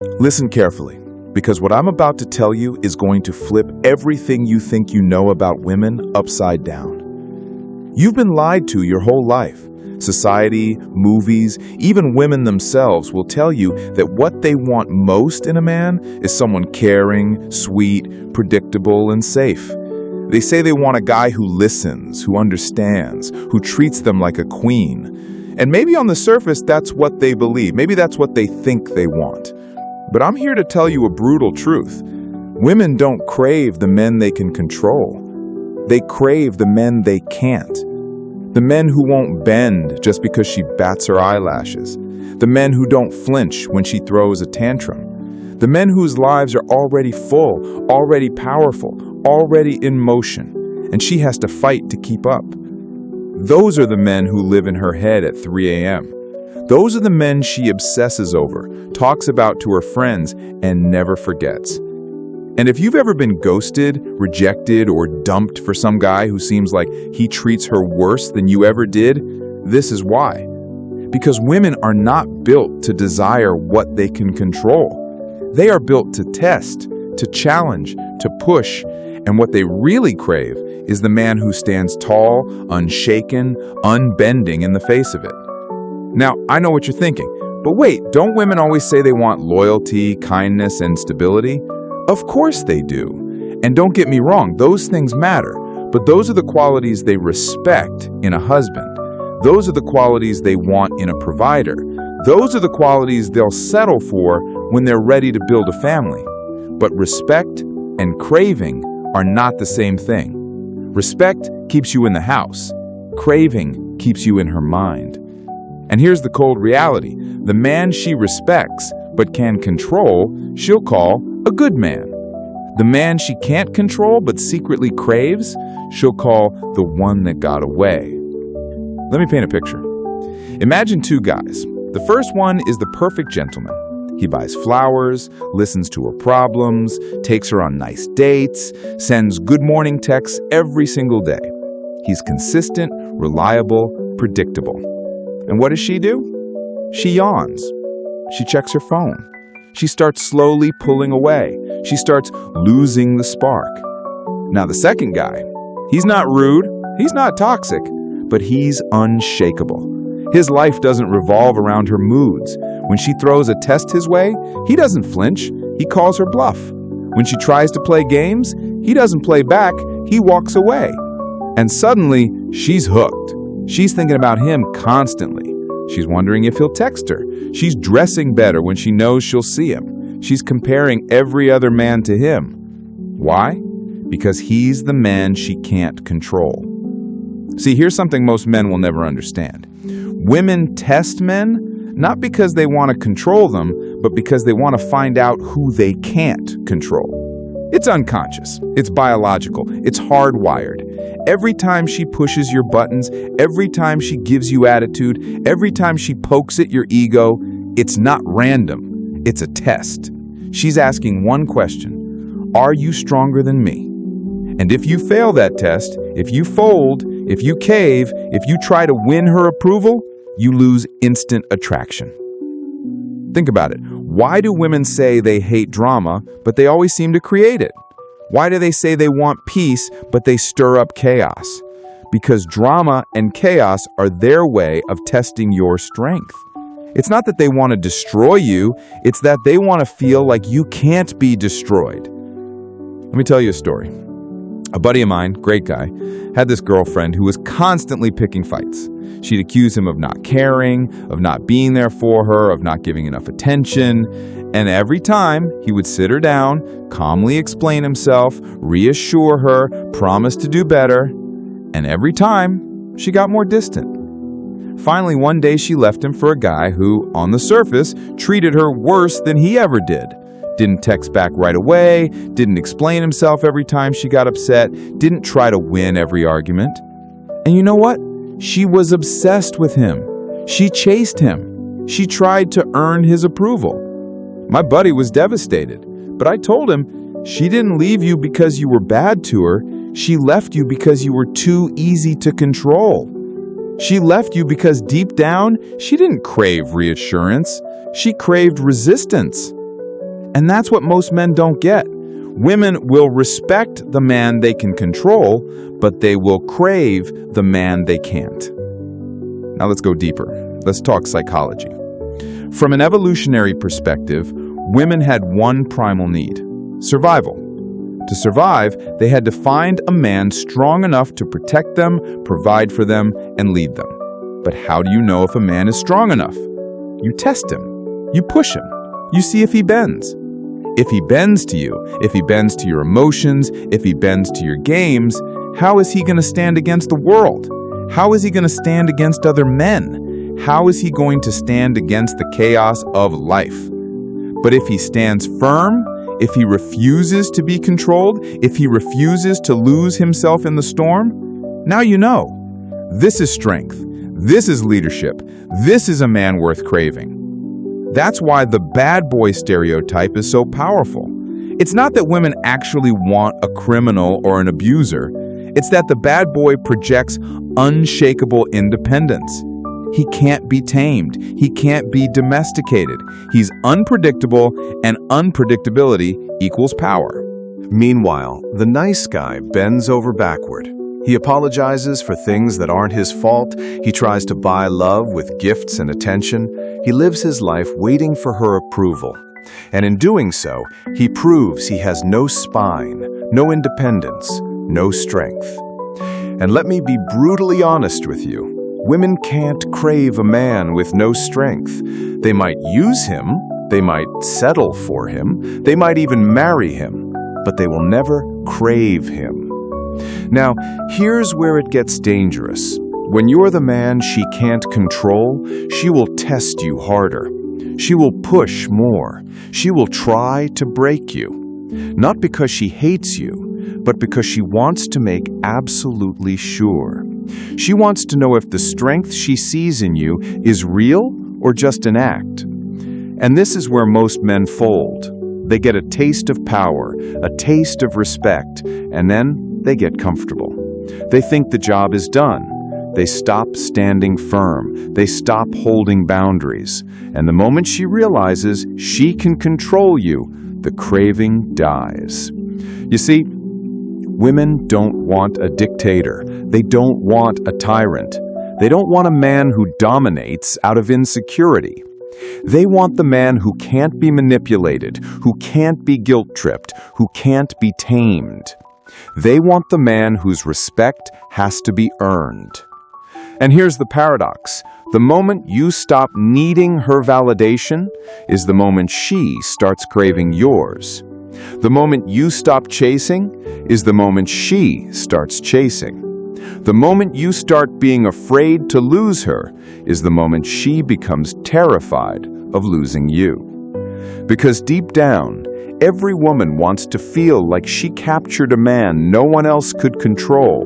Listen carefully, because what I'm about to tell you is going to flip everything you think you know about women upside down. You've been lied to your whole life. Society, movies, even women themselves will tell you that what they want most in a man is someone caring, sweet, predictable, and safe. They say they want a guy who listens, who understands, who treats them like a queen. And maybe on the surface, that's what they believe. Maybe that's what they think they want. But I'm here to tell you a brutal truth. Women don't crave the men they can control. They crave the men they can't. The men who won't bend just because she bats her eyelashes. The men who don't flinch when she throws a tantrum. The men whose lives are already full, already powerful, already in motion, and she has to fight to keep up. Those are the men who live in her head at 3 a.m. Those are the men she obsesses over, talks about to her friends, and never forgets. And if you've ever been ghosted, rejected, or dumped for some guy who seems like he treats her worse than you ever did, this is why. Because women are not built to desire what they can control. They are built to test, to challenge, to push, and what they really crave is the man who stands tall, unshaken, unbending in the face of it. Now, I know what you're thinking, but wait, don't women always say they want loyalty, kindness, and stability? Of course they do. And don't get me wrong, those things matter, but those are the qualities they respect in a husband. Those are the qualities they want in a provider. Those are the qualities they'll settle for when they're ready to build a family. But respect and craving are not the same thing. Respect keeps you in the house. Craving keeps you in her mind. And here's the cold reality. The man she respects but can control, she'll call a good man. The man she can't control but secretly craves, she'll call the one that got away. Let me paint a picture. Imagine two guys. The first one is the perfect gentleman. He buys flowers, listens to her problems, takes her on nice dates, sends good morning texts every single day. He's consistent, reliable, predictable. And what does she do? She yawns. She checks her phone. She starts slowly pulling away. She starts losing the spark. Now the second guy, he's not rude, he's not toxic, but he's unshakable. His life doesn't revolve around her moods. When she throws a test his way, he doesn't flinch, he calls her bluff. When she tries to play games, he doesn't play back, he walks away. And suddenly, she's hooked. She's thinking about him constantly. She's wondering if he'll text her. She's dressing better when she knows she'll see him. She's comparing every other man to him. Why? Because he's the man she can't control. See, here's something most men will never understand. Women test men not because they want to control them, but because they want to find out who they can't control. It's unconscious, it's biological, it's hardwired. Every time she pushes your buttons, every time she gives you attitude, every time she pokes at your ego, it's not random, it's a test. She's asking one question: are you stronger than me? And if you fail that test, if you fold, if you cave, if you try to win her approval, you lose instant attraction. Think about it. Why do women say they hate drama, but they always seem to create it? Why do they say they want peace, but they stir up chaos? Because drama and chaos are their way of testing your strength. It's not that they want to destroy you, it's that they want to feel like you can't be destroyed. Let me tell you a story. A buddy of mine, great guy, had this girlfriend who was constantly picking fights. She'd accuse him of not caring, of not being there for her, of not giving enough attention. And every time, he would sit her down, calmly explain himself, reassure her, promise to do better. And every time, she got more distant. Finally, one day she left him for a guy who, on the surface, treated her worse than he ever did. Didn't text back right away, didn't explain himself every time she got upset, didn't try to win every argument. And you know what? She was obsessed with him. She chased him. She tried to earn his approval. My buddy was devastated, but I told him, she didn't leave you because you were bad to her. She left you because you were too easy to control. She left you because deep down, she didn't crave reassurance. She craved resistance. And that's what most men don't get. Women will respect the man they can control, but they will crave the man they can't. Now let's go deeper. Let's talk psychology. From an evolutionary perspective, women had one primal need: survival. To survive, they had to find a man strong enough to protect them, provide for them, and lead them. But how do you know if a man is strong enough? You test him. You push him. You see if he bends. If he bends to you, if he bends to your emotions, if he bends to your games, how is he going to stand against the world? How is he going to stand against other men? How is he going to stand against the chaos of life? But if he stands firm, if he refuses to be controlled, if he refuses to lose himself in the storm, now you know. This is strength. This is leadership. This is a man worth craving. That's why the bad boy stereotype is so powerful. It's not that women actually want a criminal or an abuser. It's that the bad boy projects unshakable independence. He can't be tamed. He can't be domesticated. He's unpredictable, and unpredictability equals power. Meanwhile, the nice guy bends over backward. He apologizes for things that aren't his fault. He tries to buy love with gifts and attention. He lives his life waiting for her approval. And in doing so, he proves he has no spine, no independence, no strength. And let me be brutally honest with you. Women can't crave a man with no strength. They might use him, they might settle for him, they might even marry him, but they will never crave him. Now, here's where it gets dangerous. When you're the man she can't control, she will test you harder. She will push more. She will try to break you. Not because she hates you, but because she wants to make absolutely sure. She wants to know if the strength she sees in you is real or just an act. And this is where most men fold. They get a taste of power, a taste of respect, and then they get comfortable. They think the job is done. They stop standing firm. They stop holding boundaries. And the moment she realizes she can control you, the craving dies. You see, women don't want a dictator. They don't want a tyrant. They don't want a man who dominates out of insecurity. They want the man who can't be manipulated, who can't be guilt-tripped, who can't be tamed. They want the man whose respect has to be earned. And here's the paradox. The moment you stop needing her validation is the moment she starts craving yours. The moment you stop chasing is the moment she starts chasing. The moment you start being afraid to lose her is the moment she becomes terrified of losing you. Because deep down, every woman wants to feel like she captured a man no one else could control.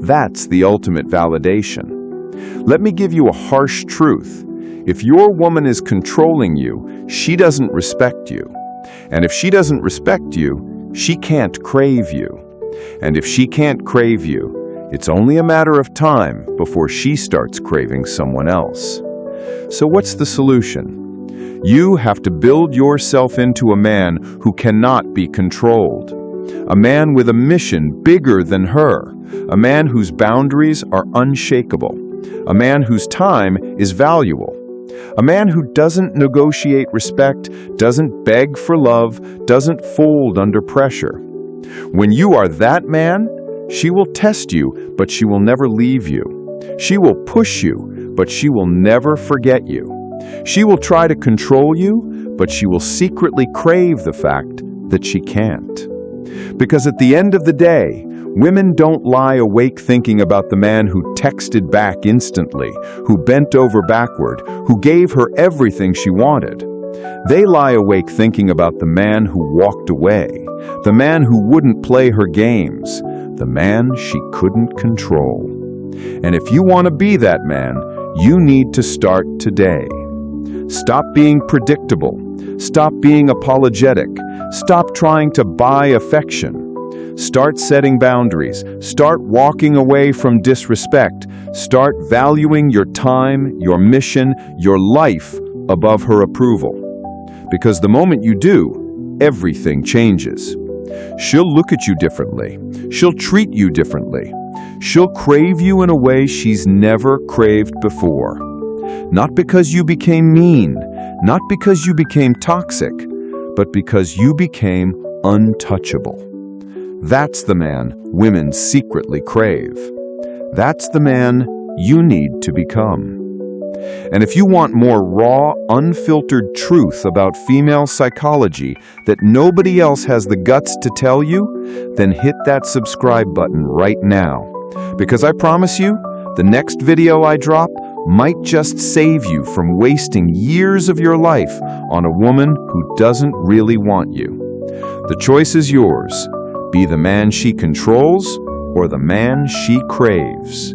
That's the ultimate validation. Let me give you a harsh truth. If your woman is controlling you, she doesn't respect you. And if she doesn't respect you, she can't crave you. And if she can't crave you, it's only a matter of time before she starts craving someone else. So what's the solution? You have to build yourself into a man who cannot be controlled. A man with a mission bigger than her. A man whose boundaries are unshakable. A man whose time is valuable. A man who doesn't negotiate respect, doesn't beg for love, doesn't fold under pressure. When you are that man, she will test you, but she will never leave you. She will push you, but she will never forget you. She will try to control you, but she will secretly crave the fact that she can't. Because at the end of the day, women don't lie awake thinking about the man who texted back instantly, who bent over backward, who gave her everything she wanted. They lie awake thinking about the man who walked away, the man who wouldn't play her games, the man she couldn't control. And if you want to be that man, you need to start today. Stop being predictable. Stop being apologetic. Stop trying to buy affection. Start setting boundaries. Start walking away from disrespect. Start valuing your time, your mission, your life above her approval. Because the moment you do, everything changes. She'll look at you differently. She'll treat you differently. She'll crave you in a way she's never craved before. Not because you became mean, not because you became toxic, but because you became untouchable. That's the man women secretly crave. That's the man you need to become. And if you want more raw, unfiltered truth about female psychology that nobody else has the guts to tell you, then hit that subscribe button right now. Because I promise you, the next video I drop might just save you from wasting years of your life on a woman who doesn't really want you. The choice is yours. Be the man she controls or the man she craves.